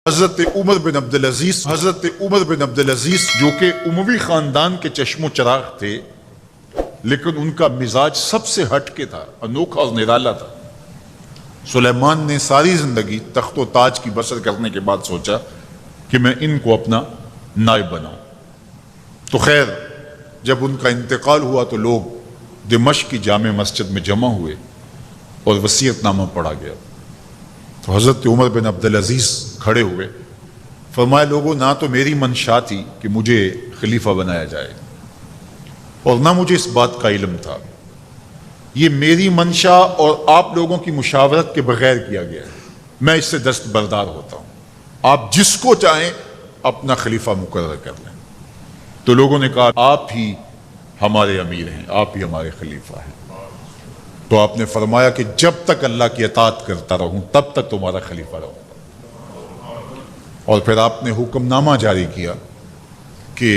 حضرت عمر بن عبدالعزیز جو کہ اموی خاندان کے چشم و چراغ تھے، لیکن ان کا مزاج سب سے ہٹ کے تھا، انوکھا اور نرالا تھا۔ سلیمان نے ساری زندگی تخت و تاج کی بسر کرنے کے بعد سوچا کہ میں ان کو اپنا نائب بناؤں۔ تو خیر، جب ان کا انتقال ہوا تو لوگ دمشق کی جامع مسجد میں جمع ہوئے اور وصیت نامہ پڑھا گیا۔ تو حضرت عمر بن عبدالعزیز کھڑے ہوئے، فرمایا لوگوں، نہ تو میری منشا تھی کہ مجھے خلیفہ بنایا جائے اور نہ مجھے اس بات کا علم تھا، یہ میری منشا اور آپ لوگوں کی مشاورت کے بغیر کیا گیا ہے، میں اس سے دستبردار ہوتا ہوں، آپ جس کو چاہیں اپنا خلیفہ مقرر کر لیں۔ تو لوگوں نے کہا آپ ہی ہمارے امیر ہیں، آپ ہی ہمارے خلیفہ ہیں۔ تو آپ نے فرمایا کہ جب تک اللہ کی اطاعت کرتا رہوں تب تک تمہارا خلیفہ رہوں گا۔ اور پھر آپ نے حکم نامہ جاری کیا کہ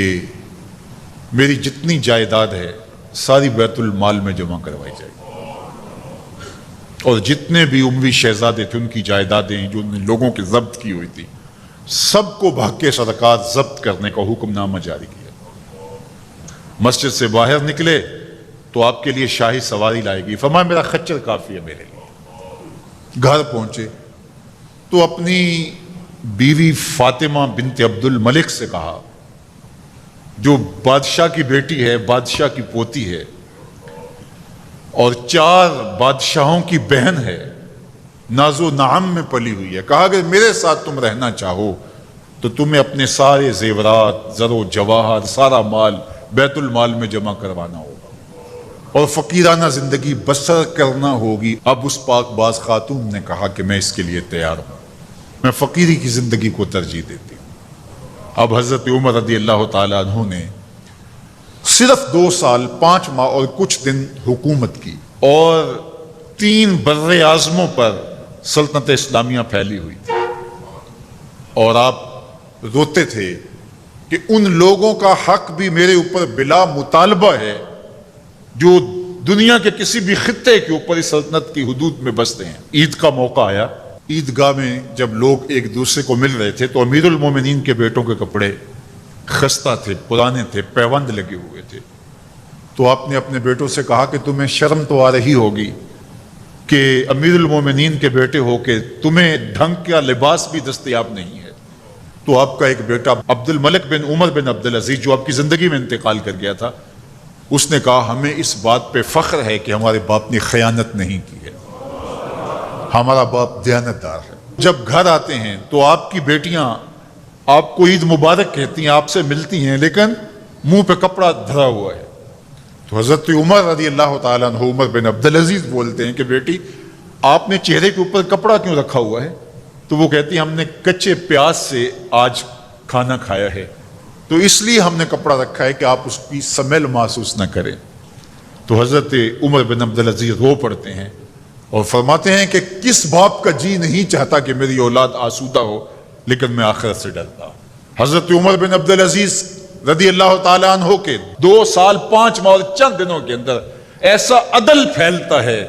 میری جتنی جائیداد ہے ساری بیت المال میں جمع کروائی جائے گی، اور جتنے بھی اموی شہزادے تھے ان کی جائیدادیں جو ان لوگوں کے ضبط کی ہوئی تھی سب کو بھاگ کے صدقات ضبط کرنے کا حکم نامہ جاری کیا۔ مسجد سے باہر نکلے تو آپ کے لیے شاہی سواری لائے گی، فرمایا میرا خچر کافی ہے میرے لیے۔ گھر پہنچے تو اپنی بیوی فاطمہ بنت عبد الملک سے کہا، جو بادشاہ کی بیٹی ہے، بادشاہ کی پوتی ہے اور 4 بادشاہوں کی بہن ہے، ناز و نعم میں پلی ہوئی ہے، کہا کہ میرے ساتھ تم رہنا چاہو تو تمہیں اپنے سارے زیورات، زر و جواہر، سارا مال بیت المال میں جمع کروانا ہوگا اور فقیرانہ زندگی بسر کرنا ہوگی۔ اب اس پاک باز خاتون نے کہا کہ میں اس کے لیے تیار ہوں، میں فقیری کی زندگی کو ترجیح دیتی ہوں۔ اب حضرت عمر رضی اللہ تعالیٰ عنہ نے صرف 2 سال 5 ماہ اور کچھ دن حکومت کی، اور 3 بر اعظموں پر سلطنت اسلامیہ پھیلی ہوئی تھی، اور آپ روتے تھے کہ ان لوگوں کا حق بھی میرے اوپر بلا مطالبہ ہے جو دنیا کے کسی بھی خطے کے اوپر اس سلطنت کی حدود میں بستے ہیں۔ عید کا موقع آیا، عیدگاہ میں جب لوگ ایک دوسرے کو مل رہے تھے تو امیر المومنین کے بیٹوں کے کپڑے خستہ تھے، پرانے تھے، پیوند لگے ہوئے تھے۔ تو آپ نے اپنے بیٹوں سے کہا کہ تمہیں شرم تو آ رہی ہوگی کہ امیر المومنین کے بیٹے ہو کے تمہیں ڈھنگ کا لباس بھی دستیاب نہیں ہے۔ تو آپ کا ایک بیٹا عبد الملک بن عمر بن عبدالعزیز جو آپ کی زندگی میں انتقال کر گیا تھا، اس نے کہا ہمیں اس بات پہ فخر ہے کہ ہمارے باپ نے خیانت نہیں کی ہے، ہمارا باپ دیانتدار ہے۔ جب گھر آتے ہیں تو آپ کی بیٹیاں آپ کو عید مبارک کہتی ہیں، آپ سے ملتی ہیں، لیکن منہ پہ کپڑا دھرا ہوا ہے۔ تو حضرت عمر رضی اللہ تعالیٰ عنہ عمر بن عبدالعزیز بولتے ہیں کہ بیٹی آپ نے چہرے کے اوپر کپڑا کیوں رکھا ہوا ہے؟ تو وہ کہتی ہیں ہم نے کچے پیاز سے آج کھانا کھایا ہے، تو اس لیے ہم نے کپڑا رکھا ہے کہ آپ اس کی سمیل محسوس نہ کریں۔ تو حضرت عمر بن عبدالعزیز رو پڑتے ہیں اور فرماتے ہیں کہ کس باپ کا جی نہیں چاہتا کہ میری اولاد آسودہ ہو، لیکن میں آخرت سے ڈرتا ہوں۔ حضرت عمر بن عبدالعزیز رضی اللہ تعالیٰ عنہ کے 2 سال 5 ماہ اور چند دنوں کے اندر ایسا عدل پھیلتا ہے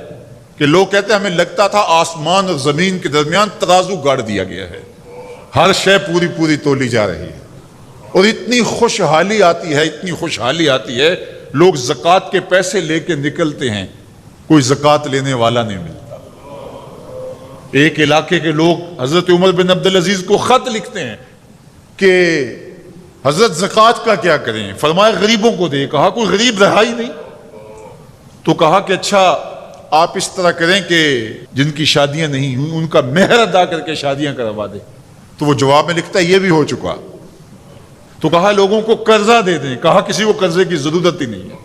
کہ لوگ کہتے ہیں ہمیں لگتا تھا آسمان اور زمین کے درمیان ترازو گاڑ دیا گیا ہے، ہر شے پوری تولی جا رہی ہے، اور اتنی خوشحالی آتی ہے، لوگ زکوٰۃ کے پیسے لے کے نکلتے ہیں، کوئی زکوٰۃ لینے والا نہیں ملتا۔ ایک علاقے کے لوگ حضرت عمر بن عبدالعزیز کو خط لکھتے ہیں کہ حضرت زکوٰۃ کا کیا کریں؟ فرمایا غریبوں کو دے۔ کہا کوئی غریب رہا ہی نہیں، تو کہا کہ اچھا آپ اس طرح کریں کہ جن کی شادیاں نہیں ہوئی ان کا مہر ادا کر کے شادیاں کروا دیں۔ تو وہ جواب میں لکھتا ہے یہ بھی ہو چکا۔ تو کہا لوگوں کو قرضہ دے دیں، کہا کسی کو قرضے کی ضرورت ہی نہیں ہے۔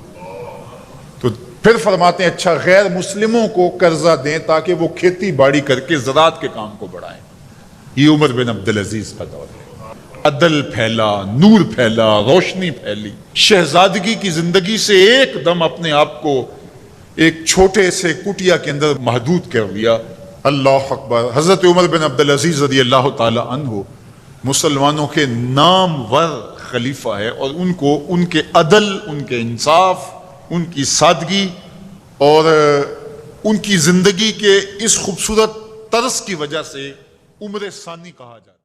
تو پھر فرماتے ہیں اچھا غیر مسلموں کو قرضہ دیں تاکہ وہ کھیتی باڑی کر کے زراعت کے کام کو بڑھائیں۔ یہ عمر بن عبدالعزیز کا دور ہے، عدل پھیلا، نور پھیلا، روشنی پھیلی، شہزادگی کی زندگی سے ایک دم اپنے آپ کو ایک چھوٹے سے کٹیا کے اندر محدود کر لیا۔ اللہ اکبر۔ حضرت عمر بن عبدالعزیز رضی اللہ تعالی عنہ مسلمانوں کے نامور خلیفہ ہے، اور ان کو ان کے عدل، ان کے انصاف، ان کی سادگی اور ان کی زندگی کے اس خوبصورت طرز کی وجہ سے عمر ثانی کہا جاتا ہے۔